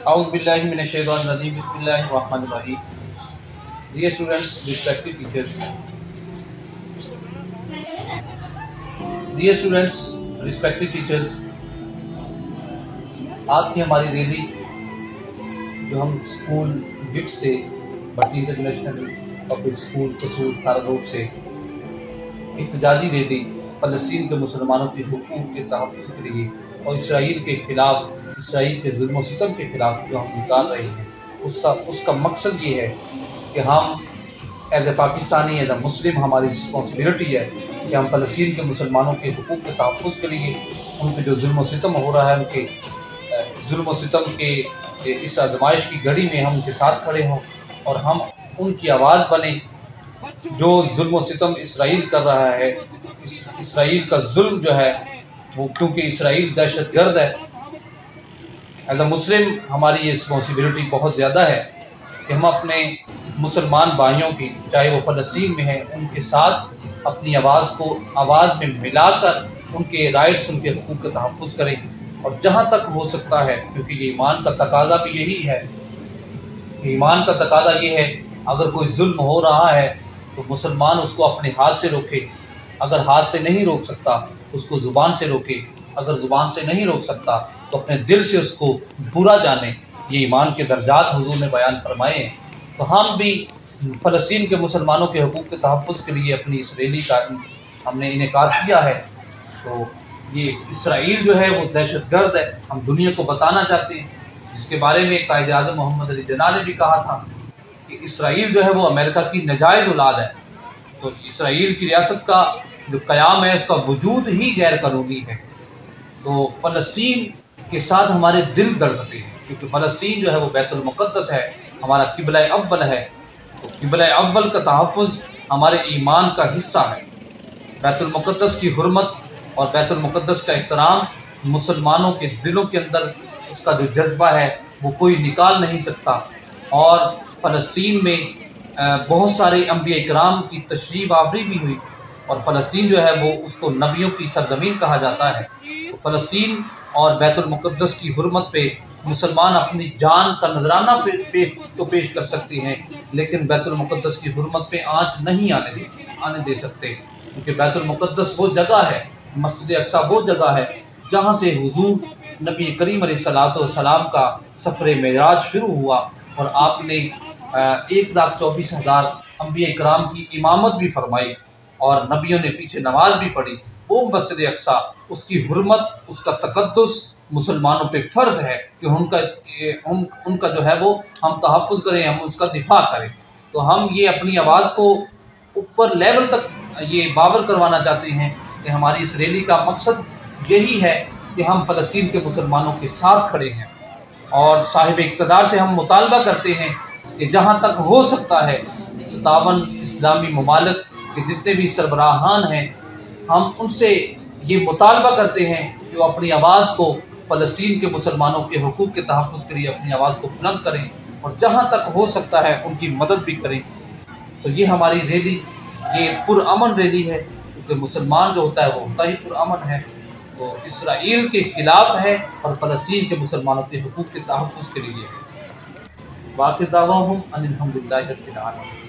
A'udhu billahi minash shaitanir rajeem. Bismillahir rahmanir rahim. Dear students, respected teachers. Dear students, respected teachers. आज की हमारी rally जो हम school gift से भट्टी international public school कसूर थाना रोड से इhtजाजी रैली फ़लस्तीन के मुसलमानों के हुकूक के तहफ़्फ़ुज़ के लिए और इसराइल के ख़िलाफ़, इसराइल के जुल्म सितम के ख़िलाफ़ जो हम निकाल रहे हैं उसका मकसद ये है कि हम as a Pakistani, as a Muslim हमारी रिस्पॉन्सिबिलिटी है कि हम फ़लस्तीन के मुसलमानों के हुकूक के तहफ़्फ़ुज़ के लिए, उनके जो जुल्म सितम हो रहा है, उनके जुल्म सितम के इस आजमाइश की घड़ी में हम उनके साथ खड़े हों और हम उनकी आवाज़ बने। जो जुल्म सितम इसराइल कर रहा है, इसराइल का जुल्म जो है वो, क्योंकि इसराइल दहशतगर्द है, एज अ मुस्लिम हमारी ये रिस्पॉन्सिबिलिटी बहुत ज़्यादा है कि हम अपने मुसलमान भाइयों की, चाहे वो फ़लस्तीन में हैं, उनके साथ अपनी आवाज़ में मिलाकर उनके राइट्स, उनके हुकूक का तहफ़्फ़ुज़ करें। और जहाँ तक हो सकता है, क्योंकि ये ईमान का तकाज़ा भी यही है, ईमान का तकाज़ा ये है, अगर कोई जुल्म हो रहा है तो मुसलमान उसको अपने हाथ से रोके। अगर हाथ से नहीं रोक सकता उसको ज़ुबान से रोके। अगर ज़ुबान से नहीं रोक सकता तो अपने दिल से उसको बुरा जाने। ये ईमान के दर्जात हुज़ूर ने बयान फरमाए हैं। तो हम भी फ़लस्तीन के मुसलमानों के हुकूक के तहफ़्फ़ुज़ के लिए अपनी इस रैली का हमने इनेकाद किया है। तो ये इसराइल जो है वो दहशतगर्द है, हम दुनिया को बताना चाहते हैं, जिसके बारे में कायद आज़म मोहम्मद अली जिन्ना ने भी कहा था कि इसराइल जो है वो अमेरिका की नाजायज़ औलाद है। तो इसराइल की रियासत का जो क़याम है, उसका वजूद ही गैर कानूनी है। तो फ़लस्तीन के साथ हमारे दिल धड़कते हैं, क्योंकि फ़लस्तीन जो है वो बैतुल मुक़द्दस है, हमारा क़िबला अव्वल है। तो क़िबला अव्वल का तहफ़्फ़ुज़ हमारे ईमान का हिस्सा है। बैतुल मुक़द्दस की हुर्मत और बैतुल मुक़द्दस का एहतराम मुसलमानों के दिलों के अंदर उसका जो जज्बा है वो कोई निकाल नहीं सकता। और फ़लस्तीन में बहुत सारे अंबिया इकराम की तशरीफ़ आवरी भी हुई, और फ़लस्तीन जो है वो उसको नबियों की सरज़मीन कहा जाता है। तो फ़लस्तीन और बैतुल मुक़द्दस की हुर्मत पे मुसलमान अपनी जान का नजराना पेश कर सकते हैं, लेकिन बैतुल मुक़द्दस की हुर्मत पे आँच नहीं आने दे सकते, क्योंकि बैतुल मुक़द्दस वो जगह है, मस्जिद अक्सा वो जगह है जहाँ से हुज़ूर नबी करीम अलैहिस्सलाम का सफ़र मेराज शुरू हुआ, और आपने 1,24,000 अंबिया इकराम की इमामत भी फरमाई और नबियों ने पीछे नमाज भी पढ़ी। वो मस्जिद अक्सा, उसकी हुर्मत, उसका तक़द्दुस मुसलमानों पे फ़र्ज़ है कि उनका जो है वो हम तहफ़्फ़ुज़ करें, हम उसका दिफा करें। तो हम ये अपनी आवाज़ को ऊपर लेवल तक ये बावर करवाना चाहते हैं कि हमारी इस रैली का मकसद यही है कि हम फ़लस्तीन के मुसलमानों के साथ खड़े हैं, और साहिब इक़्तिदार से हम मुतालबा करते हैं कि जहाँ तक हो सकता है 57 इस्लामी ममालिक के जितने भी सरबराहान हैं, हम उनसे ये मुतालबा करते हैं कि वो अपनी आवाज़ को फ़लस्तीन के मुसलमानों के हुकूक के तहफ़्फ़ुज़ के लिए अपनी आवाज़ को बुलंद करें, और जहाँ तक हो सकता है उनकी मदद भी करें। तो ये हमारी रैली, ये पुरअमन रैली है, क्योंकि मुसलमान जो होता है वो होता ही पुरअमन है। तो इसराइल के ख़िलाफ़ है और फ़लस्तीन के मुसलमानों के हुकूक के तहफ़्फ़ुज़ के लिए है। वाक़िअ दावाहुम अनिल हम्दुलिल्लाहि रब्बिल आलमीन।